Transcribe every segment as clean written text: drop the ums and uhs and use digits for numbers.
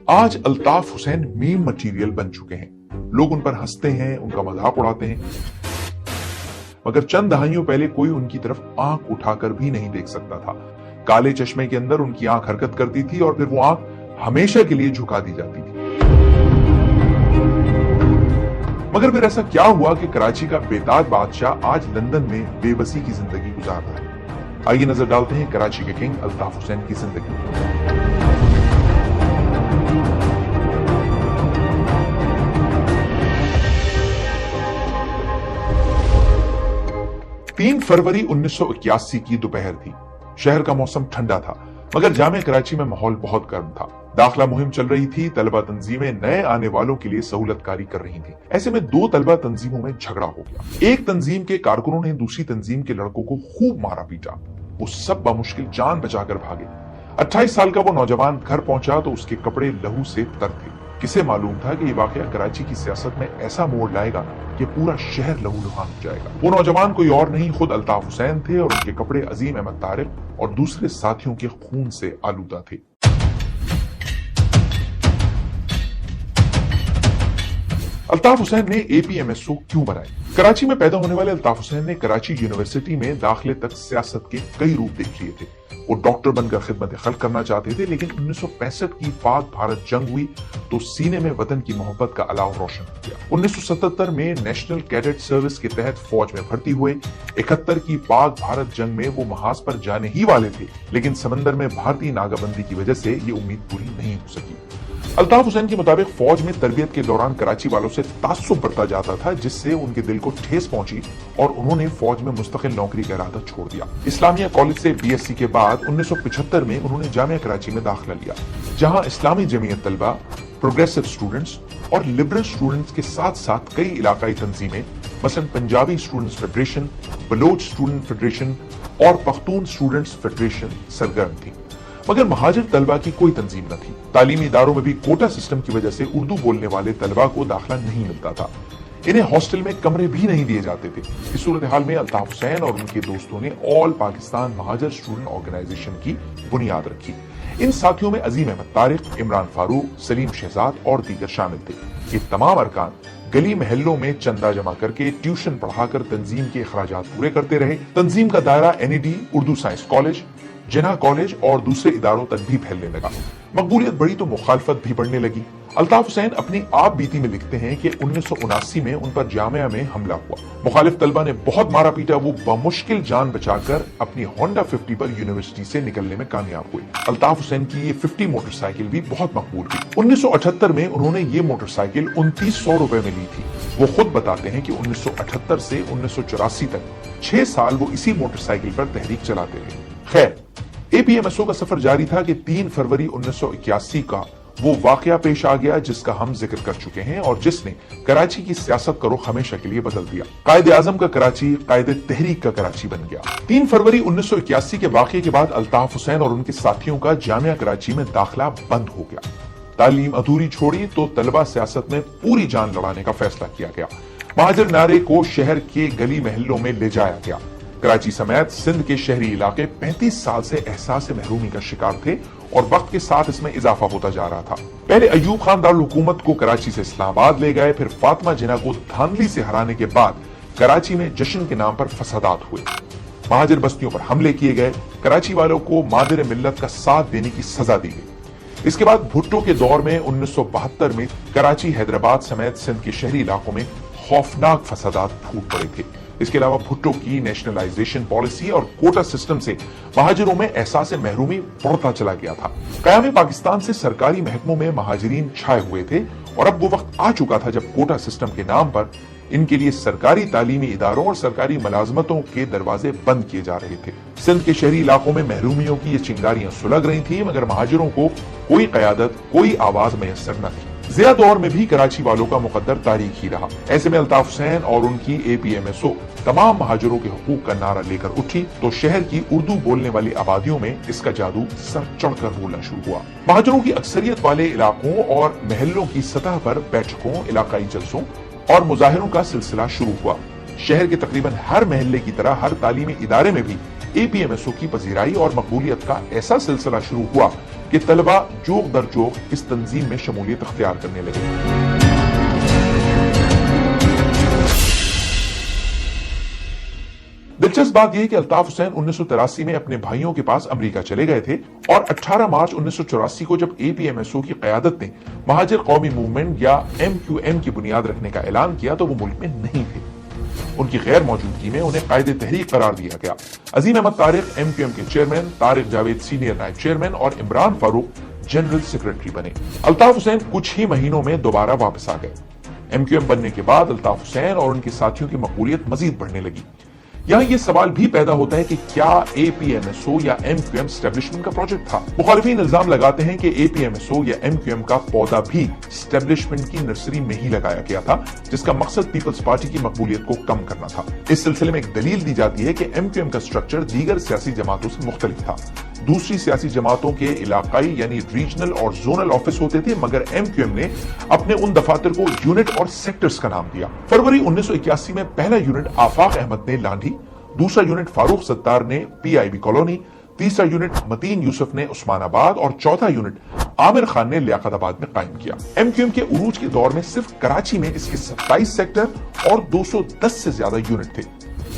آج الطاف حسین میم مٹیریل بن چکے ہیں. لوگ ان پر ہنستے ہیں, ان کا مذاق اڑاتے ہیں, مگر چند دہائیوں پہلے کوئی ان کی طرف آنکھ اٹھا کر بھی نہیں دیکھ سکتا تھا. کالے چشمے کے اندر ان کی آنکھ حرکت کرتی تھی اور پھر وہ آنکھ ہمیشہ کے لیے جھکا دی جاتی تھی. مگر پھر ایسا کیا ہوا کہ کراچی کا بےتاج بادشاہ آج لندن میں بے بسی کی زندگی گزار رہا ہے؟ آئیے نظر ڈالتے ہیں کراچی کے کنگ الطاف حسین کی زندگی. 3 فروری 1981 کی دوپہر تھی. شہر کا موسم ٹھنڈا تھا مگر جامع کراچی میں ماحول بہت گرم تھا. داخلہ مہم چل رہی تھی. طلبہ تنظیمیں نئے آنے والوں کے لیے سہولت کاری کر رہی تھیں. ایسے میں 2 طلبہ تنظیموں میں جھگڑا ہو گیا. ایک تنظیم کے کارکنوں نے دوسری تنظیم کے لڑکوں کو خوب مارا پیٹا. وہ سب بمشکل جان بچا کر بھاگے. 28 سال کا وہ نوجوان گھر پہنچا تو اس کے کپڑے لہو سے تر تھے. کسے معلوم تھا کہ یہ واقعہ کراچی کی سیاست میں ایسا موڑ لائے گا کہ پورا شہر لہو لہان ہو جائے گا. وہ نوجوان کوئی اور نہیں خود الطاف حسین تھے اور ان کے کپڑے عظیم احمد طارق اور دوسرے ساتھیوں کے خون سے آلودہ تھے. الطاف حسین نے اے پی ایم ایس او کیوں بنائی؟ کراچی میں پیدا ہونے والے الطاف حسین نے کراچی یونیورسٹی میں داخلے تک سیاست کے کئی روپ دیکھ لیے تھے. وہ ڈاکٹر بن کر خدمت خلق کرنا چاہتے تھے لیکن 1965 کی پاک بھارت جنگ ہوئی تو سینے میں وطن کی محبت کا الاؤ روشن ہو گیا. 1977 میں نیشنل کیڈٹ سروس کے تحت فوج میں بھرتی ہوئے. 71 کی پاک بھارت جنگ میں وہ محاذ پر جانے ہی والے تھے لیکن سمندر میں بھارتی ناگہ بندی کی وجہ سے یہ امید پوری نہیں ہو سکی. الطاف حسین کے مطابق فوج میں تربیت کے دوران کراچی والوں سے تعصب بڑھتا جاتا تھا جس سے ان کے دل کو ٹھیس پہنچی اور انہوں نے فوج میں مستقل نوکری کا ارادہ چھوڑ دیا. اسلامیہ کالج سے بی ایس سی کے بعد 1975 میں انہوں نے جامعہ کراچی میں داخلہ لیا جہاں اسلامی جمعیت طلبہ، پروگریسو اسٹوڈنٹس اور لبرل اسٹوڈنٹس کے ساتھ ساتھ کئی علاقائی تنظیمیں مثلا Punjabi students federation, Baloch student federation اور پختون اسٹوڈنٹس فیڈریشن سرگرم تھی. مگر مہاجر طلبہ کی کوئی تنظیم نہ تھی. تعلیمی اداروں میں بھی کوٹا سسٹم کی وجہ سے اردو بولنے والے طلبہ کو داخلہ نہیں ملتا تھا. انہیں ہاسٹل میں کمرے بھی نہیں دیے جاتے تھے. اس صورتحال میں الطاف حسین اور ان کے دوستوں نے آل پاکستان مہاجر اسٹوڈنٹ آرگنائزیشن کی بنیاد رکھی. ان ساتھیوں میں عظیم احمد طارق، عمران فاروق، سلیم شہزاد اور دیگر شامل تھے. یہ تمام ارکان گلی محلوں میں چندہ جمع کر کے ٹیوشن پڑھا کر تنظیم کے اخراجات پورے کرتے رہے. تنظیم کا دائرہ N E D, Urdu science college, Jinnah college اور دوسرے اداروں تک بھی پھیلنے لگا. مقبولیت بڑھی تو مخالفت بھی بڑھنے لگی. الطاف حسین اپنی آپ بیتی میں لکھتے ہیں کہ 1979 میں ان پر جامعہ میں حملہ ہوا. مخالف طلبہ نے بہت مارا پیٹا. وہ بمشکل جان بچا کر اپنی ہونڈا 50 پر یونیورسٹی سے نکلنے میں کامیاب ہوئے. الطاف حسین کی یہ 50 موٹر سائیکل بھی بہت مقبول تھی. 1978 میں انہوں نے یہ موٹر سائیکل 2900 روپے میں لی تھی. وہ خود بتاتے ہیں کہ 1978 سے 1984 تک 6 سال وہ اسی موٹر سائیکل پر تحریک چلاتے رہے. خیر، اے پی ایم ایس او کا سفر جاری تھا کہ 3 فروری 1981 کا وہ واقعہ پیش آ گیا جس کا ہم ذکر کر چکے ہیں اور جس نے کراچی کی سیاست کا رخ ہمیشہ کے لیے بدل دیا. قائد اعظم کا کراچی قائد تحریک کا کراچی بن گیا. 3 فروری 1981 کے واقعے کے بعد الطاف حسین اور ان کے ساتھیوں کا جامعہ کراچی میں داخلہ بند ہو گیا. تعلیم ادھوری چھوڑی تو طلبہ سیاست میں پوری جان لڑانے کا فیصلہ کیا گیا. مہاجر نعرے کو شہر کے گلی محلوں میں لے جایا گیا. کراچی سمیت سندھ کے شہری علاقے 35 سال سے احساس محرومی کا شکار تھے اور وقت کے ساتھ اس میں اضافہ ہوتا جا رہا تھا. پہلے ایوب خان دارالحکومت کو کراچی سے اسلام آباد لے گئے. پھر فاطمہ جناح کو دھاندلی سے ہرانے کے بعد کراچی میں جشن کے نام پر فسادات ہوئے. مہاجر بستیوں پر حملے کیے گئے. کراچی والوں کو مادر ملت کا ساتھ دینے کی سزا دی گئی. اس کے بعد بھٹو کے دور میں 1972 میں کراچی، حیدرآباد سمیت سندھ کے شہری علاقوں میں خوفناک فسادات پھوٹ پڑے تھے. اس کے علاوہ بھٹو کی نیشنلائزیشن پالیسی اور کوٹا سسٹم سے مہاجروں میں احساس محرومی بڑھتا چلا گیا تھا. قیام پاکستان سے سرکاری محکموں میں مہاجرین چھائے ہوئے تھے اور اب وہ وقت آ چکا تھا جب کوٹا سسٹم کے نام پر ان کے لیے سرکاری تعلیمی اداروں اور سرکاری ملازمتوں کے دروازے بند کیے جا رہے تھے. سندھ کے شہری علاقوں میں محرومیوں کی یہ چنگاریاں سلگ رہی تھیں مگر مہاجروں کو کوئی قیادت، کوئی آواز میسر نہ تھی. ضیاء دور میں بھی کراچی والوں کا مقدر تاریخ ہی رہا. ایسے میں الطاف حسین اور ان کی اے پی ایم ایس او تمام مہاجروں کے حقوق کا نعرہ لے کر اٹھی تو شہر کی اردو بولنے والی آبادیوں میں اس کا جادو سر چڑھ کر بولنا شروع ہوا. مہاجروں کی اکثریت والے علاقوں اور محلوں کی سطح پر بیٹھکوں، علاقائی جلسوں اور مظاہروں کا سلسلہ شروع ہوا. شہر کے تقریباً ہر محلے کی طرح ہر تعلیمی ادارے میں بھی اے پی ایم ایس او کی پذیرائی اور مقبولیت کا ایسا سلسلہ شروع ہوا کہ طلبہ جوق در جوق اس تنظیم میں شمولیت اختیار کرنے لگے۔ دلچسپ بات یہ کہ الطاف حسین 1983 میں اپنے بھائیوں کے پاس امریکہ چلے گئے تھے اور 18 مارچ 1984 کو جب APMSO کی قیادت نے مہاجر قومی موومنٹ یا MQM کی بنیاد رکھنے کا اعلان کیا تو وہ ملک میں نہیں تھے۔ ان کی غیر موجودگی میں انہیں قائد تحریک قرار دیا گیا۔ عظیم احمد طارق MQM کے چیئرمین، طارق جاوید سینئر نائب چیئرمین اور عمران فاروق جنرل سیکرٹری بنے۔ الطاف حسین کچھ ہی مہینوں میں دوبارہ واپس آ گئے۔ MQM بننے کے بعد الطاف حسین اور ان کے ساتھیوں کی مقبولیت مزید بڑھنے لگی۔ یہاں یہ سوال بھی پیدا ہوتا ہے کہ کیا APMSO یا MQM اسٹیبلشمنٹ کا پروجیکٹ تھا؟ مخالفین الزام لگاتے ہیں کہ APMSO یا MQM کا پودا بھی اسٹیبلشمنٹ کی نرسری میں ہی لگایا گیا تھا، جس کا مقصد پیپلز پارٹی کی مقبولیت کو کم کرنا تھا۔ اس سلسلے میں ایک دلیل دی جاتی ہے کہ MQM کا سٹرکچر دیگر سیاسی جماعتوں سے مختلف تھا۔ دوسری سیاسی جماعتوں کے علاقائی یعنی ریجنل اور زونل آفس ہوتے تھے، مگر MQM نے اپنے ان دفاتر کو یونٹ اور سیکٹرز کا نام دیا۔ فروری 1981 میں پہلا یونٹ آفاق احمد نے لانڈھی، دوسرا یونٹ فاروق ستار نے PIB کالونی، تیسرا یونٹ متین یوسف نے عثمان آباد اور چوتھا یونٹ عامر خان نے لیاقت آباد میں قائم کیا۔ MQM کے عروج کے دور میں صرف کراچی میں اس کے 27 سیکٹر اور 210 سے زیادہ یونٹ تھے۔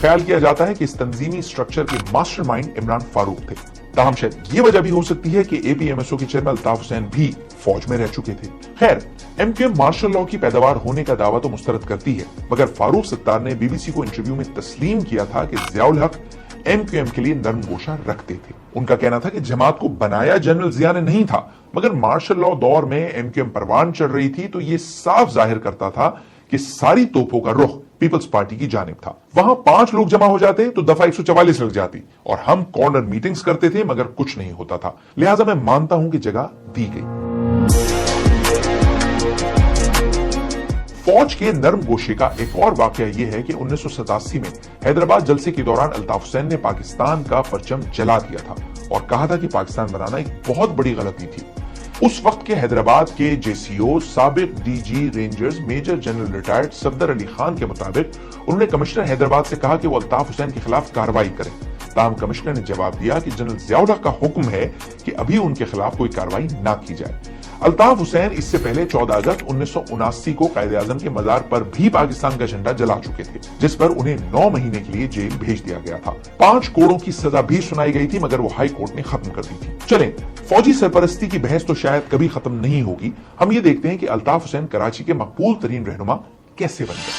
خیال کیا جاتا ہے کہ اس تنظیمی سٹرکچر کے ماسٹر مائنڈ عمران فاروق تھے۔ تاہم شاید یہ وجہ بھی ہو سکتی ہے کہ APMSO کے چیئرمین الطاف حسین بھی فوج میں رہ چکے تھے۔ خیر، MQM مارشل لاء کی پیداوار ہونے کا دعویٰ تو مسترد کرتی ہے، مگر فاروق ستار نے BBC کو انٹرویو میں تسلیم کیا تھا کہ ضیاء الحق MQM کے لیے نرم گوشہ رکھتے تھے۔ ان کا کہنا تھا کہ جماعت کو بنایا جنرل ضیاء نے نہیں تھا، مگر مارشل لاء دور میں MQM پروان چڑھ رہی تھی تو یہ صاف ظاہر کرتا تھا کہ ساری توپوں کا رخ پیپلز پارٹی کی جانب تھا۔ وہاں 5 لوگ جمع ہو جاتے تو دفعہ 144 لگ جاتی اور ہم کارنر میٹنگز کرتے تھے مگر کچھ نہیں ہوتا تھا، لہٰذا میں مانتا ہوں کہ جگہ دی گئی۔ فوج کے نرم گوشے کا ایک اور واقعہ یہ ہے کہ 1987 میں حیدرآباد جلسے کے دوران الطاف حسین نے پاکستان کا پرچم جلا دیا تھا اور کہا تھا کہ پاکستان بنانا ایک بہت بڑی غلطی تھی۔ اس وقت کے حیدرآباد کے JCO سابق DG Rangers major general retired Safdar Ali Khan کے مطابق انہوں نے کمشنر حیدرآباد سے کہا کہ وہ الطاف حسین کے خلاف کارروائی کریں۔ تاہم کمشنر نے جواب دیا کہ جنرل ضیاء الحق کا حکم ہے کہ ابھی ان کے خلاف کوئی کارروائی نہ کی جائے۔ الطاف حسین اس سے پہلے 14 اگست 1979 کو قائد اعظم کے مزار پر بھی پاکستان کا جھنڈا جلا چکے تھے، جس پر انہیں 9 مہینے کے لیے جیل بھیج دیا گیا تھا۔ 5 کوڑوں کی سزا بھی سنائی گئی تھی مگر وہ ہائی کورٹ نے ختم کر دی تھی۔ چلیں، فوجی سرپرستی کی بحث تو شاید کبھی ختم نہیں ہوگی، ہم یہ دیکھتے ہیں کہ الطاف حسین کراچی کے مقبول ترین رہنما کیسے بن گئے۔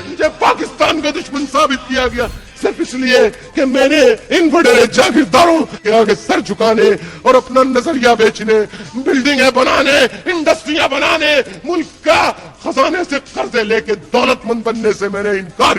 مجھے پاکستان کا دشمن ثابت کیا گیا صرف اس لیے کہ میں نے ان بڑے جاگیرداروں کے آگے سر جھکانے اور اپنا نظریہ بیچنے، بلڈنگیں بنانے، انڈسٹریاں بنانے، ملک کا خزانے سے قرضے لے کے دولت مند بننے سے میں نے انکار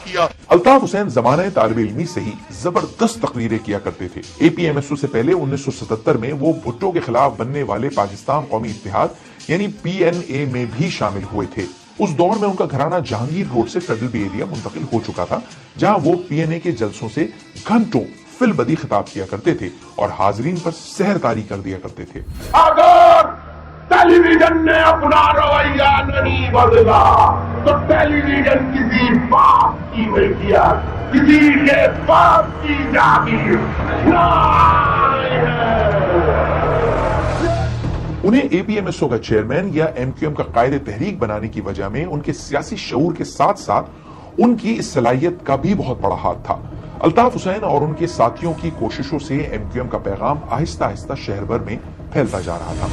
کیا۔ الطاف حسین زمانہ طالب علمی سے ہی زبردست تقریریں کیا کرتے تھے۔ APMSO سے پہلے 1977 میں وہ بھٹو کے خلاف بننے والے پاکستان قومی اتحاد یعنی PNA میں بھی شامل ہوئے تھے۔ اس دور میں ان کا گھرانہ جہانگیر روڈ سے فیڈرل بے ایریا منتقل ہو چکا تھا، جہاں وہ PNA کے جلسوں سے گھنٹوں فی البدی خطاب کیا کرتے تھے اور حاضرین پر سحر طاری کر دیا کرتے تھے۔ اگر ٹیلی ویژن نے اپنا رویہ نہیں بدلا تو ٹیلی ویژن کسی باپ کی ملکیت، کسی کے باپ کی جاگیر نہیں ہے۔ انہیں APMSO کا چیئرمین یا MQM کا قائد تحریک بنانے کی وجہ میں ان کے سیاسی شعور کے ساتھ ساتھ ان کی اس صلاحیت کا بھی بہت بڑا ہاتھ تھا۔ الطاف حسین اور ان کے ساتھیوں کی کوششوں سے MQM کا پیغام آہستہ آہستہ شہر بھر میں پھیلتا جا رہا تھا۔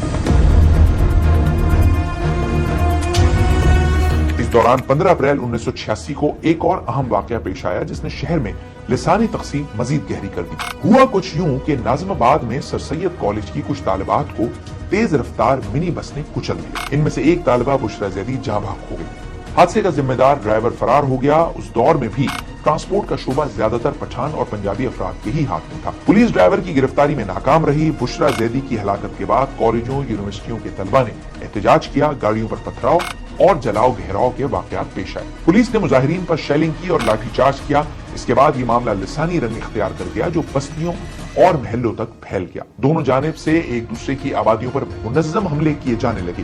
اس دوران 15 اپریل 1986 کو ایک اور اہم واقعہ پیش آیا جس نے شہر میں لسانی تقسیم مزید گہری کر دی۔ ہوا کچھ یوں کہ ناظم آباد میں سر سید کالج کی کچھ طالبات کو تیز رفتار منی بس نے کچل دیا۔ ان میں سے ایک طالبہ بشرا زیدی جاں بحق ہو گئی۔ حادثے کا ذمہ دار ڈرائیور فرار ہو گیا۔ اس دور میں بھی ٹرانسپورٹ کا شعبہ زیادہ تر پٹھان اور پنجابی افراد کے ہی ہاتھ میں تھا۔ پولیس ڈرائیور کی گرفتاری میں ناکام رہی۔ بشرا زیدی کی ہلاکت کے بعد کالجوں یونیورسٹیوں کے طلبہ نے احتجاج کیا، گاڑیوں پر پتھراؤ اور جلاؤ گھیراؤ کے واقعات پیش آئے۔ پولیس نے مظاہرین پر شیلنگ کی اور لاٹھی چارج کیا۔ اس کے بعد یہ معاملہ لسانی رنگ اختیار کر گیا جو بستیوں اور محلوں تک پھیل گیا۔ دونوں جانب سے ایک دوسرے کی آبادیوں پر منظم حملے کیے جانے لگے۔